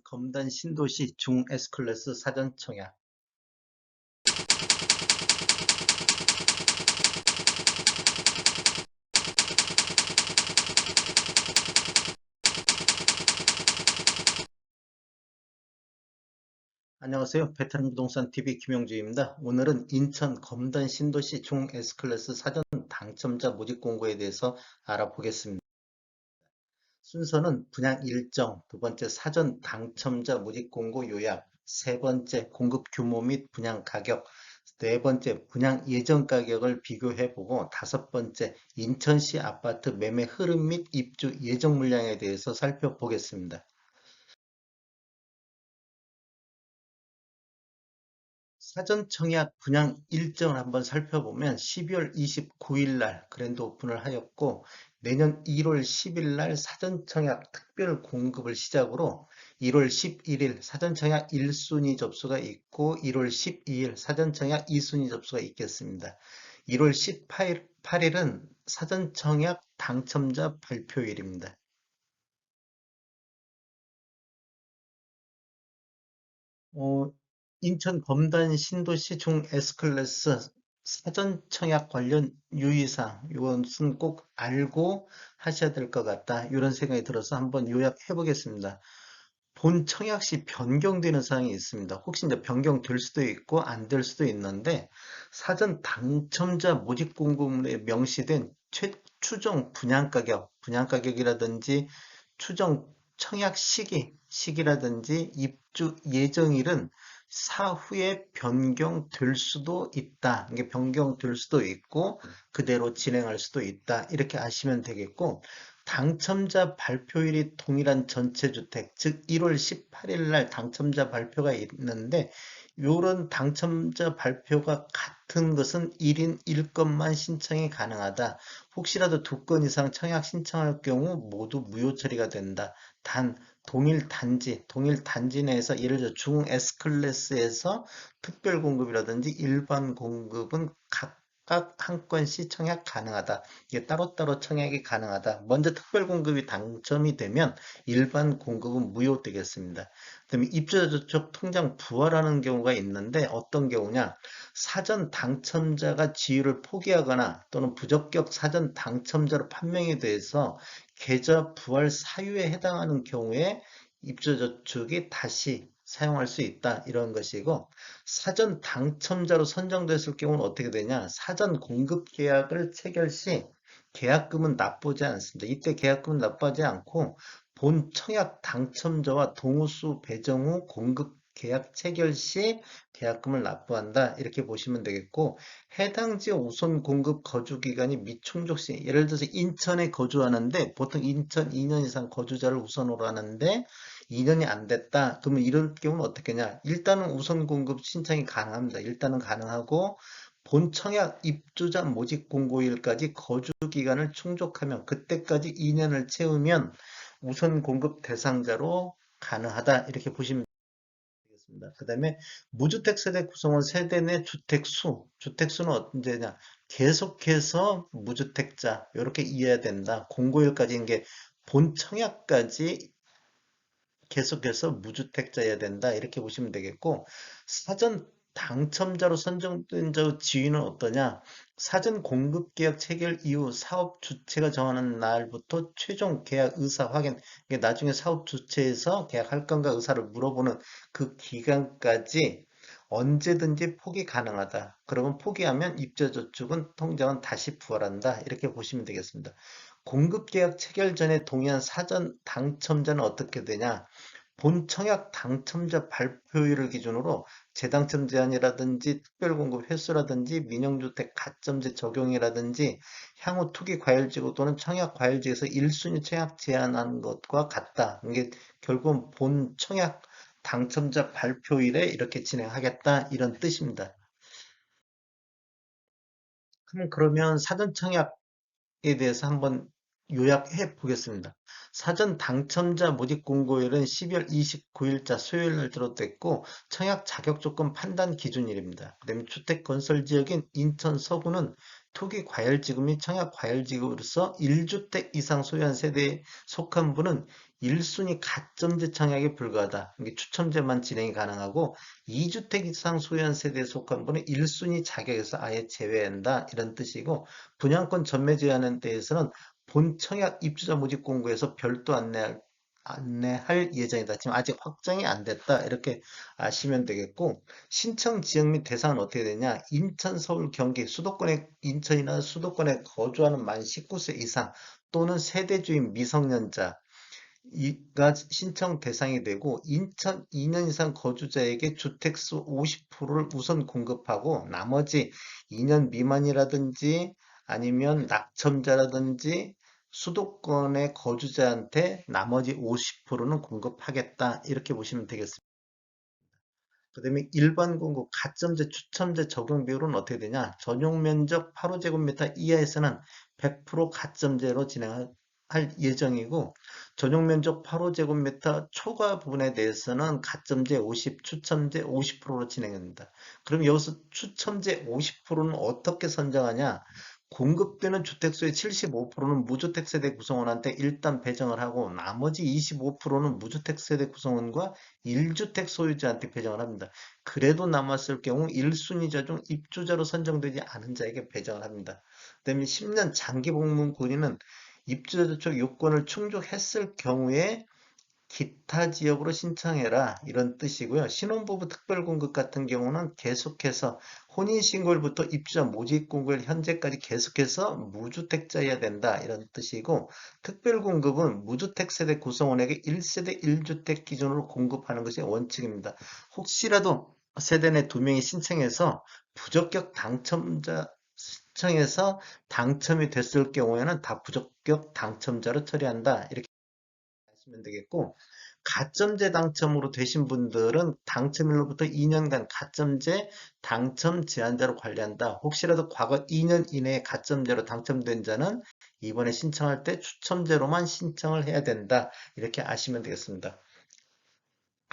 검단 신도시 중 S클래스 사전 청약. 안녕하세요. 베테랑 부동산 TV 김용주입니다. 오늘은 인천 검단 신도시 중 S클래스 사전 당첨자 모집 공고에 대해서 알아보겠습니다. 순서는 분양 일정, 두 번째 사전 당첨자 모집 공고 요약, 세 번째 공급 규모 및 분양 가격, 네 번째 분양 예정 가격을 비교해보고, 다섯 번째 인천시 아파트 매매 흐름 및 입주 예정 물량에 대해서 살펴보겠습니다. 사전 청약 분양 일정을 한번 살펴보면 12월 29일 날 그랜드 오픈을 하였고, 내년 1월 10일 날 사전 청약 특별 공급을 시작으로 1월 11일 사전 청약 1순위 접수가 있고 1월 12일 사전 청약 2순위 접수가 있겠습니다. 1월 18일은 사전 청약 당첨자 발표일입니다. 어, 인천 검단 신도시 중 S클래스 사전 청약 관련 유의사항, 이것은 꼭 알고 하셔야 될 것 같다. 이런 생각이 들어서 한번 요약해 보겠습니다. 본 청약 시 변경되는 사항이 있습니다. 혹시 이제 변경될 수도 있고 안 될 수도 있는데, 사전 당첨자 모집 공고문에 명시된 추정 분양 가격이라든지 추정 청약 시기라든지 입주 예정일은 사후에 변경될 수도 있다. 이게 변경될 수도 있고 그대로 진행할 수도 있다. 이렇게 아시면 되겠고, 당첨자 발표일이 동일한 전체주택, 즉 1월 18일 날 당첨자 발표가 있는데, 이런 당첨자 발표가 같은 것은 1인 1건만 신청이 가능하다. 혹시라도 2건 이상 청약 신청할 경우 모두 무효 처리가 된다. 단 동일 단지 내에서 예를 들어 중 S클래스에서 특별 공급이라든지 일반 공급은 각각 한 건씩 청약 가능하다. 이게 따로따로 청약이 가능하다. 먼저 특별 공급이 당첨이 되면 일반 공급은 무효되겠습니다. 그다음에 입주자 저축 통장 부활하는 경우가 있는데, 어떤 경우냐? 사전 당첨자가 지위를 포기하거나 또는 부적격 사전 당첨자로 판명이 돼서 계좌 부활 사유에 해당하는 경우에 입주저축이 다시 사용할 수 있다. 이런 것이고, 사전 당첨자로 선정됐을 경우는 어떻게 되냐? 사전 공급 계약을 체결 시 계약금은 납부하지 않습니다. 이때 계약금은 납부하지 않고 본 청약 당첨자와 동호수 배정 후 공급 계약 체결 시 계약금을 납부한다. 이렇게 보시면 되겠고, 해당 지역 우선 공급 거주 기간이 미충족 시, 예를 들어서 인천에 거주하는데 보통 인천 2년 이상 거주자를 우선으로 하는데 2년이 안 됐다. 그러면 이런 경우는 어떻게 하냐? 일단은 우선 공급 신청이 가능합니다. 일단은 가능하고, 본 청약 입주자 모집 공고일까지 거주 기간을 충족하면, 그때까지 2년을 채우면 우선 공급 대상자로 가능하다. 이렇게 보시면 되겠습니다. 그 다음에 무주택 세대 구성원 세대 내 주택수는 언제냐? 계속해서 무주택자, 이렇게 이해해야 된다. 공고일까지인 게 본 청약까지 계속해서 무주택자여야 된다. 이렇게 보시면 되겠고, 사전 당첨자로 선정된 저 지위는 어떠냐? 사전 공급 계약 체결 이후 사업 주체가 정하는 날부터 최종 계약 의사 확인, 이게 나중에 사업 주체에서 계약할 건가 의사를 물어보는 그 기간까지 언제든지 포기 가능하다. 그러면 포기하면 입주저축은 통장은 다시 부활한다. 이렇게 보시면 되겠습니다. 공급계약 체결 전에 동의한 사전 당첨자는 어떻게 되냐? 본 청약 당첨자 발표일을 기준으로 재당첨 제한이라든지 특별공급 횟수라든지 민영주택 가점제 적용이라든지 향후 투기과열지구 또는 청약과열지에서 1순위 청약 제한한 것과 같다. 이게 결국은 본 청약 당첨자 발표일에 이렇게 진행하겠다, 이런 뜻입니다. 그러면 사전 청약 에 대해서 한번 요약해 보겠습니다. 사전 당첨자 모집 공고일은 12월 29일자 수요일 날 비롯됐고, 청약 자격 조건 판단 기준일입니다. 그다음에 주택 건설 지역인 인천 서구는 투기 과열지구 및 청약 과열지구로서 1주택 이상 소유한 세대에 속한 분은 1순위 가점제 청약에 불과하다. 이게 추첨제만 진행이 가능하고 2주택 이상 소유한 세대에 속한 분은 1순위 자격에서 아예 제외한다. 이런 뜻이고 분양권 전매 제한에 대해서는 본 청약 입주자 모집 공고에서 별도 안내할 예정이다. 지금 아직 확정이 안 됐다. 이렇게 아시면 되겠고 신청 지역 및 대상은 어떻게 되냐? 인천, 서울, 경기, 수도권에 인천이나 수도권에 거주하는 만 19세 이상 또는 세대주인 미성년자 이가 신청 대상이 되고 인천 2년 이상 거주자에게 주택수 50%를 우선 공급하고 나머지 2년 미만이라든지 아니면 낙첨자라든지 수도권의 거주자한테 나머지 50%는 공급하겠다. 이렇게 보시면 되겠습니다. 그다음에 일반 공급 가점제 추첨제 적용 비율은 어떻게 되냐? 전용 면적 8호제곱미터 이하에서는 100% 가점제로 진행할 예정이고 전용 면적 8호제곱미터 초과 부분에 대해서는 가점제 50, 추첨제 50%로 진행합니다. 그럼 여기서 추첨제 50%는 어떻게 선정하냐? 공급되는 주택수의 75%는 무주택 세대 구성원한테 일단 배정을 하고 나머지 25%는 무주택 세대 구성원과 1주택 소유자한테 배정을 합니다. 그래도 남았을 경우 1순위자 중 입주자로 선정되지 않은 자에게 배정을 합니다. 그다음에 10년 장기 복무 군인은 입주자 조촉 요건을 충족했을 경우에 기타 지역으로 신청해라 이런 뜻이고요. 신혼부부 특별공급 같은 경우는 계속해서 혼인신고일부터 입주자 모집공고일 현재까지 계속해서 무주택자여야 된다 이런 뜻이고 특별공급은 무주택 세대 구성원에게 1세대 1주택 기준으로 공급하는 것이 원칙입니다. 혹시라도 세대 내 2명이 신청해서 부적격 당첨자 신청해서 당첨이 됐을 경우에는 다 부적격 당첨자로 처리한다. 이렇게 하시면 되겠고 가점제 당첨으로 되신 분들은 당첨일로부터 2년간 가점제 당첨 제한자로 관리한다. 혹시라도 과거 2년 이내에 가점제로 당첨된 자는 이번에 신청할 때 추첨제로만 신청을 해야 된다. 이렇게 아시면 되겠습니다.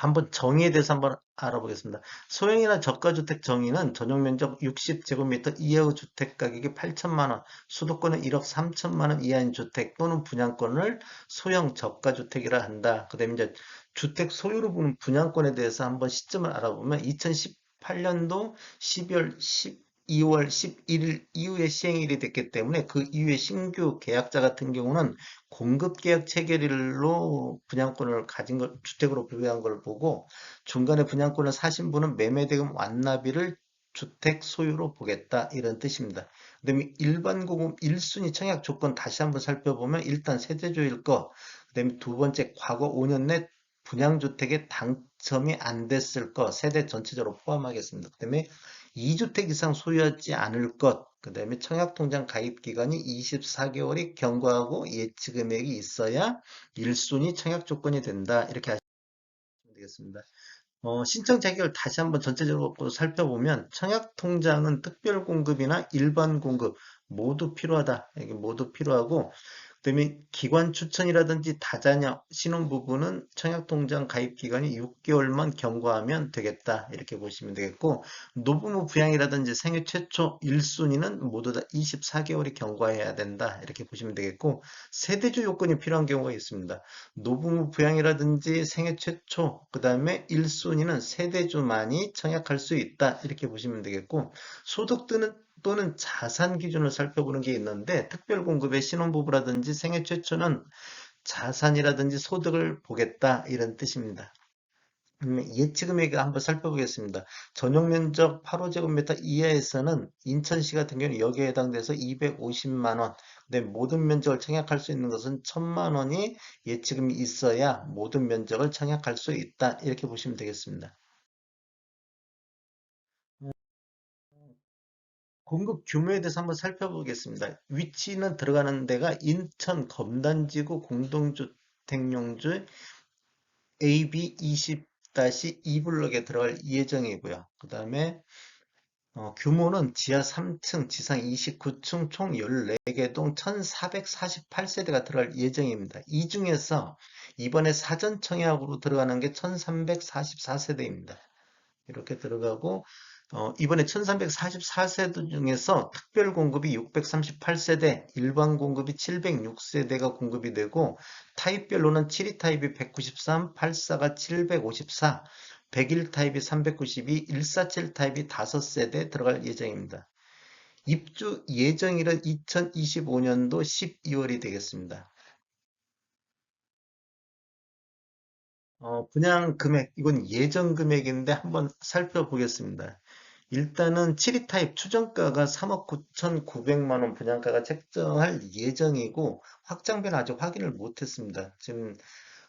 한번 정의에 대해서 한번 알아보겠습니다. 소형이나 저가주택 정의는 전용면적 60제곱미터 이하의 주택 가격이 8천만 원, 수도권은 1억 3천만 원 이하인 주택 또는 분양권을 소형 저가주택이라 한다. 그다음에 이제 주택 소유로 보는 분양권에 대해서 한번 시점을 알아보면 2018년도 12월 12월 11일 이후에 시행일이 됐기 때문에 그 이후에 신규 계약자 같은 경우는 공급계약 체결일로 분양권을 가진 걸, 주택으로 부여한 걸 보고 중간에 분양권을 사신 분은 매매대금 완납일을 주택 소유로 보겠다 이런 뜻입니다. 그다음에 일반 공급 1순위 청약 조건 다시 한번 살펴보면 일단 세대주일 거, 그다음에 두 번째 과거 5년 내 분양주택에 당첨이 안 됐을 것, 세대 전체적으로 포함하겠습니다. 그다음에 2주택 이상 소유하지 않을 것, 그 다음에 청약통장 가입 기간이 24개월이 경과하고 예치 금액이 있어야 1순위 청약 조건이 된다. 이렇게 하시면 되겠습니다. 신청 자격을 다시 한번 전체적으로 살펴보면 청약통장은 특별 공급이나 일반 공급 모두 필요하다. 이게 모두 필요하고 그다음에 기관 추천이라든지 다자녀 신혼부부는 청약통장 가입 기간이 6개월만 경과하면 되겠다. 이렇게 보시면 되겠고 노부모 부양이라든지 생애 최초 1순위는 모두 다 24개월이 경과해야 된다. 이렇게 보시면 되겠고 세대주 요건이 필요한 경우가 있습니다. 노부모 부양이라든지 생애 최초 그 다음에 1순위는 세대주만이 청약할 수 있다. 이렇게 보시면 되겠고 소득 또는 자산 기준을 살펴보는 게 있는데 특별공급의 신혼부부라든지 생애 최초는 자산이라든지 소득을 보겠다 이런 뜻입니다. 예치금액 한번 살펴보겠습니다. 전용 면적 8호제곱미터 이하에서는 인천시 같은 경우는 여기에 해당돼서 250만 원, 근데 모든 면적을 청약할 수 있는 것은 1,000만 원이 예치금이 있어야 모든 면적을 청약할 수 있다 이렇게 보시면 되겠습니다. 공급 규모에 대해서 한번 살펴보겠습니다. 위치는 들어가는 데가 인천 검단지구 공동주택용지 AB20-2블럭에 들어갈 예정이고요. 그 다음에 규모는 지하 3층, 지상 29층 총 14개 동 1448세대가 들어갈 예정입니다. 이 중에서 이번에 사전 청약으로 들어가는 게 1344세대입니다. 이렇게 들어가고 이번에 1344세대 중에서 특별 공급이 638세대, 일반 공급이 706세대가 공급이 되고, 타입별로는 72 타입이 193, 84가 754, 101 타입이 392, 147 타입이 5세대 들어갈 예정입니다. 입주 예정일은 2025년도 12월이 되겠습니다. 분양 금액, 이건 예정 금액인데 한번 살펴보겠습니다. 일단은 7위 타입 추정가가 3억 9,900만 원 분양가가 책정할 예정이고, 확장비는 아직 확인을 못했습니다. 지금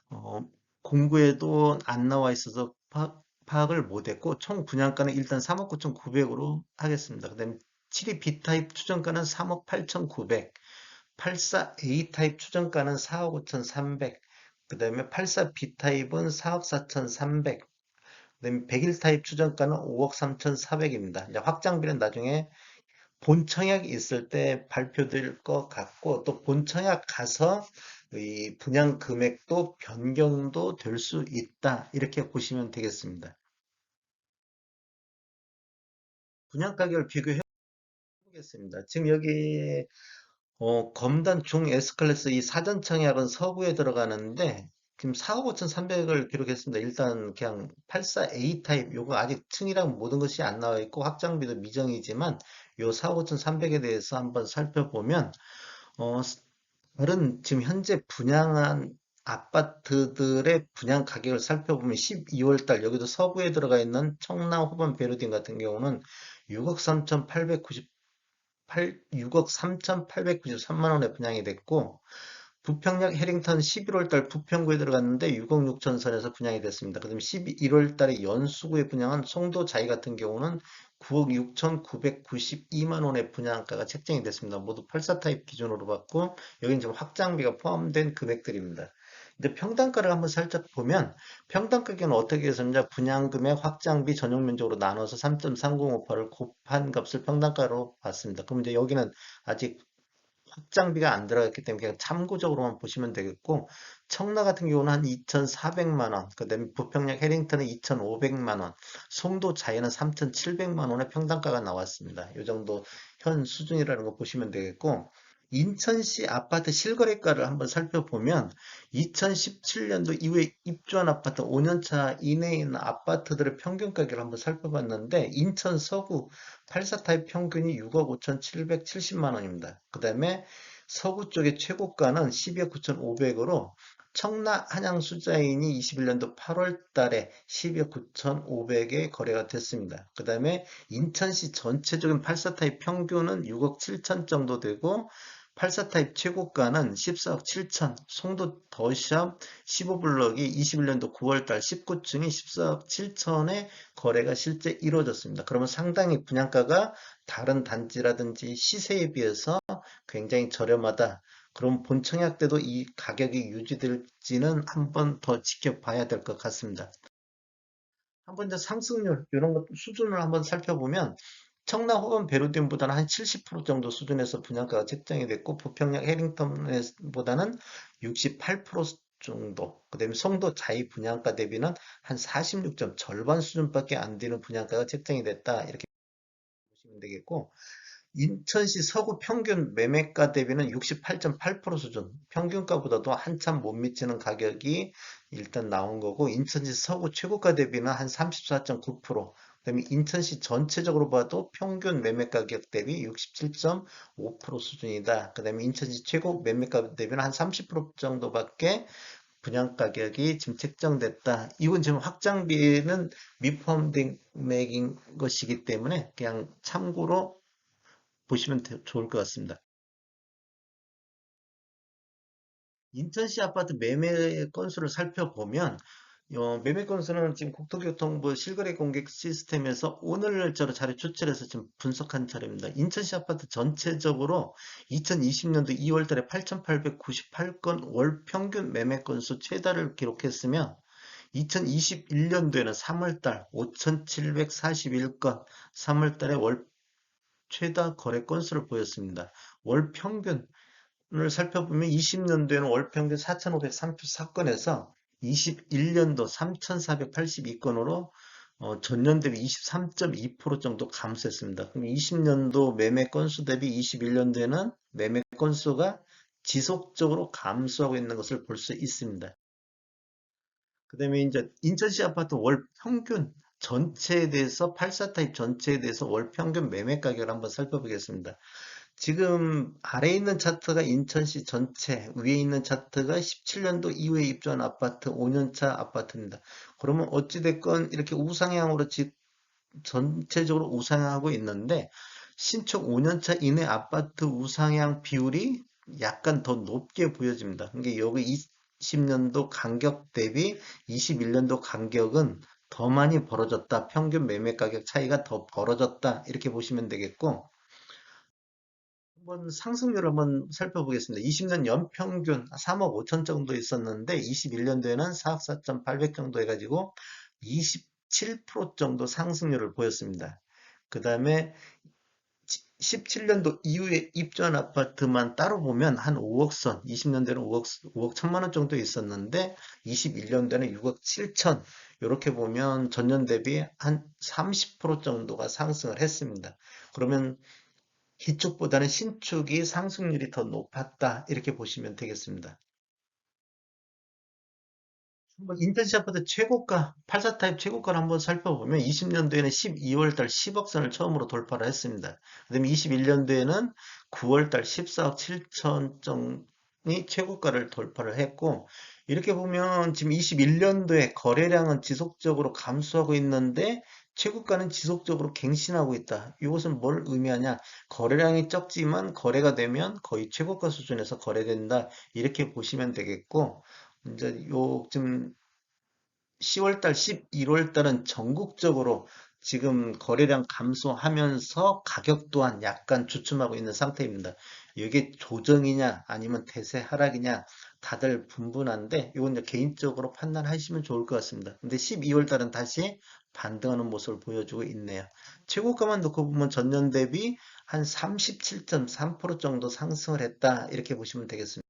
어, 공구에도 안 나와 있어서 파악을 못했고, 총 분양가는 일단 3억 9,900으로 하겠습니다. 그다음에 7위 B 타입 추정가는 3억 8,900, 84 A 타입 추정가는 4억 5,300, 그다음에 84 B 타입은 4억 4,300, 그다음에 101 타입 추정가는 5억 3,400입니다. 이제 확장비는 나중에 본청약이 있을 때 발표될 것 같고, 또 본청약 가서 이 분양 금액도 변경도 될 수 있다. 이렇게 보시면 되겠습니다. 분양 가격을 비교해 보겠습니다. 지금 여기 검단 중 S클래스 이 사전 청약은 서구에 들어가는데, 지금 4억 5,300을 기록했습니다. 일단 그냥 84A 타입 요거 아직 층이랑 모든 것이 안 나와 있고 확장비도 미정이지만, 요 4억 5,300에 대해서 한번 살펴보면, 어, 다른 지금 현재 분양한 아파트들의 분양 가격을 살펴보면 12월 달 여기도 서구에 들어가 있는 청라 호반 베르딘 같은 경우는 6억 6억 3,893만 원에 분양이 됐고, 부평역 해링턴 11월 달 부평구에 들어갔는데 6억 6천 선에서 분양이 됐습니다. 그다음에 11월 달에 연수구에 분양한 송도 자이 같은 경우는 9억 6,992만 원의 분양가가 책정이 됐습니다. 모두 84 타입 기준으로 봤고, 여기는 지금 확장비가 포함된 금액들입니다. 이제 평당가를 한번 살짝 보면, 평당가격은 어떻게 해서냐, 분양금액 확장비 전용 면적으로 나눠서 3.3058을 곱한 값을 평당가로 봤습니다. 그럼 이제 여기는 아직 확장비가 안 들어갔기 때문에 그냥 참고적으로만 보시면 되겠고, 청라 같은 경우는 한 2,400만 원, 그다음에 부평역 해링턴은 2,500만 원, 송도 자이는 3,700만 원의 평당가가 나왔습니다. 이 정도 현 수준이라는 거 보시면 되겠고, 인천시 아파트 실거래가를 한번 살펴보면 2017년도 이후에 입주한 아파트 5년차 이내에 있는 아파트들의 평균 가격을 한번 살펴봤는데, 인천 서구 84 타입 평균이 6억 5,770만 원입니다. 그 다음에 서구 쪽의 최고가는 12억 9,500으로, 청라 한양 수자인이 21년도 8월 달에 12억 9,500에 거래가 됐습니다. 그 다음에 인천시 전체적인 84 타입 평균은 6억 7천 정도 되고, 84 타입 최고가는 14억 7천, 송도 더샵 15블럭이 21년도 9월달 19층이 14억 7천에 거래가 실제 이루어졌습니다. 그러면 상당히 분양가가 다른 단지라든지 시세에 비해서 굉장히 저렴하다. 그럼 본청약 때도 이 가격이 유지될지는 한번 더 지켜봐야 될 것 같습니다. 한번 이제 상승률 이런 것 수준을 한번 살펴보면, 청라 혹은 베르딘보다는 한 70% 정도 수준에서 분양가가 책정이 됐고, 부평역 해링턴보다는 68% 정도, 그다음에 송도 자이 분양가 대비는 한 46점, 절반 수준밖에 안 되는 분양가가 책정이 됐다. 이렇게 보시면 되겠고, 인천시 서구 평균 매매가 대비는 68.8% 수준, 평균가보다도 한참 못 미치는 가격이 일단 나온 거고, 인천시 서구 최고가 대비는 한 34.9%, 그다음에 인천시 전체적으로 봐도 평균 매매 가격 대비 67.5% 수준이다. 그다음에 인천시 최고 매매가 대비는 한 30% 정도밖에 분양 가격이 지금 책정됐다. 이건 지금 확장비는 미포함된 금액인 것이기 때문에 그냥 참고로 보시면 좋을 것 같습니다. 인천시 아파트 매매 건수를 살펴보면, 매매 건수는 지금 국토교통부 실거래 공개 시스템에서 오늘 날짜로 자료 조치해서 지금 분석한 자료입니다. 인천시 아파트 전체적으로 2020년도 2월 달에 8,898건 월 평균 매매 건수 최다를 기록했으며, 2021년도에는 3월 달 5,741건, 3월 달에 월 최다 거래 건수를 보였습니다. 월 평균 을 살펴보면 20년도에는 월 평균 4,534건에서 21년도 3,482건으로 전년 대비 23.2% 정도 감소했습니다. 그럼 20년도 매매 건수 대비 21년도에는 매매 건수가 지속적으로 감소하고 있는 것을 볼 수 있습니다. 그 다음에 이제 인천시 아파트 월 평균 전체에 대해서 84 타입 전체에 대해서 월 평균 매매 가격을 한번 살펴보겠습니다. 지금 아래에 있는 차트가 인천시 전체, 위에 있는 차트가 17년도 이후에 입주한 아파트, 5년차 아파트입니다. 그러면 어찌됐건 이렇게 우상향으로 전체적으로 우상향하고 있는데 신축 5년차 이내 아파트 우상향 비율이 약간 더 높게 보여집니다. 그러니까 여기 20년도 간격 대비 21년도 간격은 더 많이 벌어졌다. 평균 매매 가격 차이가 더 벌어졌다. 이렇게 보시면 되겠고 한번 상승률을 한번 살펴보겠습니다. 20년 연평균 3억 5천 정도 있었는데 21년도에는 4억 4,800 정도 해가지고 27% 정도 상승률을 보였습니다. 그 다음에 17년도 이후에 입주한 아파트만 따로 보면 한 5억 선, 20년대는 5억 1천만 원 정도 있었는데 21년도에는 6억 7천 이렇게 보면 전년 대비 한 30% 정도가 상승을 했습니다. 그러면 기축보다는 신축이 상승률이 더 높았다. 이렇게 보시면 되겠습니다. 한번 인텐시 아파트 최고가, 84 타입 최고가를 한번 살펴보면 20년도에는 12월 달 10억 선을 처음으로 돌파를 했습니다. 그다음에 21년도에는 9월 달 14억 7천 정이 최고가를 돌파를 했고 이렇게 보면 지금 21년도에 거래량은 지속적으로 감소하고 있는데 최고가는 지속적으로 갱신하고 있다. 이것은 뭘 의미하냐? 거래량이 적지만 거래가 되면 거의 최고가 수준에서 거래된다. 이렇게 보시면 되겠고 이제 요즘 10월 달, 11월 달은 전국적으로 지금 거래량 감소하면서 가격 또한 약간 주춤하고 있는 상태입니다. 이게 조정이냐 아니면 대세 하락이냐 다들 분분한데 이건 이제 개인적으로 판단하시면 좋을 것 같습니다. 근데 12월 달은 다시 반등하는 모습을 보여주고 있네요. 최고가만 놓고 보면 전년 대비 한 37.3% 정도 상승을 했다 이렇게 보시면 되겠습니다.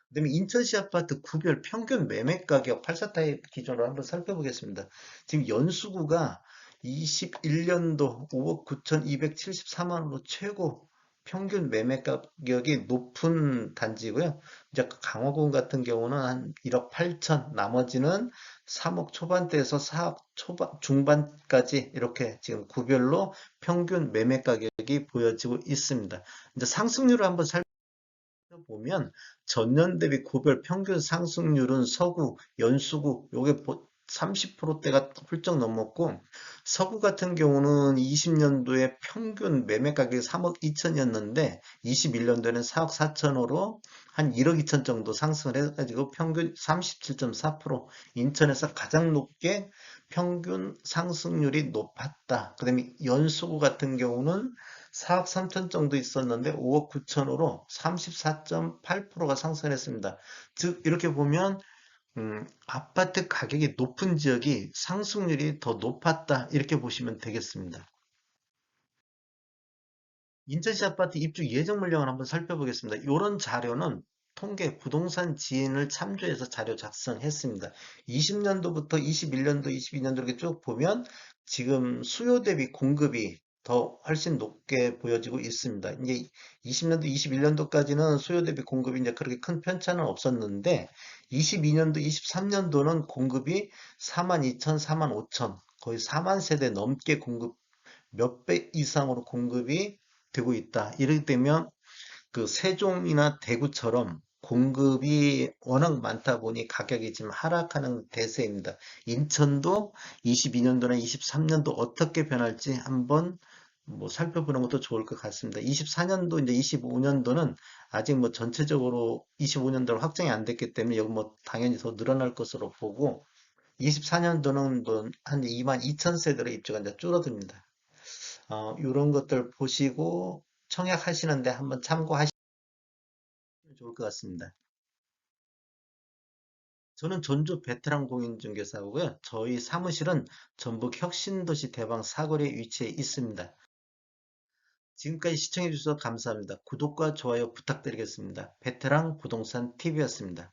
그다음에 인천시 아파트 구별 평균 매매 가격 84타입 기준으로 한번 살펴보겠습니다. 지금 연수구가 21년도 5억 9,274만 원으로 최고 평균 매매 가격이 높은 단지고요. 이제 강화군 같은 경우는 한 1억 8천, 나머지는 3억 초반대에서 4억 중반까지 이렇게 지금 구별로 평균 매매 가격이 보여지고 있습니다. 이제 상승률을 한번 보면 전년 대비 구별 평균 상승률은 서구, 연수구 요게 30%대가 훌쩍 넘었고 서구 같은 경우는 20년도에 평균 매매 가격이 3억 2천이었는데 21년도에는 4억 4천으로 한 1억 2천 정도 상승을 해가지고 평균 37.4% 인천에서 가장 높게 평균 상승률이 높았다. 그 다음에 연수구 같은 경우는 4억 3천 정도 있었는데 5억 9천으로 34.8%가 상승했습니다. 즉 이렇게 보면 아파트 가격이 높은 지역이 상승률이 더 높았다 이렇게 보시면 되겠습니다. 인천시 아파트 입주 예정 물량을 한번 살펴보겠습니다. 이런 자료는 통계 부동산 지인을 참조해서 자료 작성했습니다. 20년도부터 21년도, 22년도 이렇게 쭉 보면 지금 수요 대비 공급이 더 훨씬 높게 보여지고 있습니다. 이제 20년도, 21년도까지는 수요 대비 공급이 이제 그렇게 큰 편차는 없었는데 22년도, 23년도는 공급이 4만 2천, 4만 5천 거의 4만 세대 넘게 공급 몇 배 이상으로 공급이 되고 있다. 이렇게 되면 그 세종이나 대구처럼 공급이 워낙 많다 보니 가격이 지금 하락하는 대세입니다. 인천도 22년도나 23년도 어떻게 변할지 한번 뭐 살펴보는 것도 좋을 것 같습니다. 24년도 이제 25년도는 아직 뭐 전체적으로 25년도로 확정이 안 됐기 때문에 여기 뭐 당연히 더 늘어날 것으로 보고 24년도는 뭐 한 2만 2천 세대로 입주가 이제 줄어듭니다. 이런 것들 보시고 청약하시는데 한번 참고하시면 좋을 것 같습니다. 저는 전주 베테랑 공인중개사고요. 저희 사무실은 전북 혁신도시 대방 사거리에 위치해 있습니다. 지금까지 시청해 주셔서 감사합니다. 구독과 좋아요 부탁드리겠습니다. 베테랑 부동산 TV였습니다.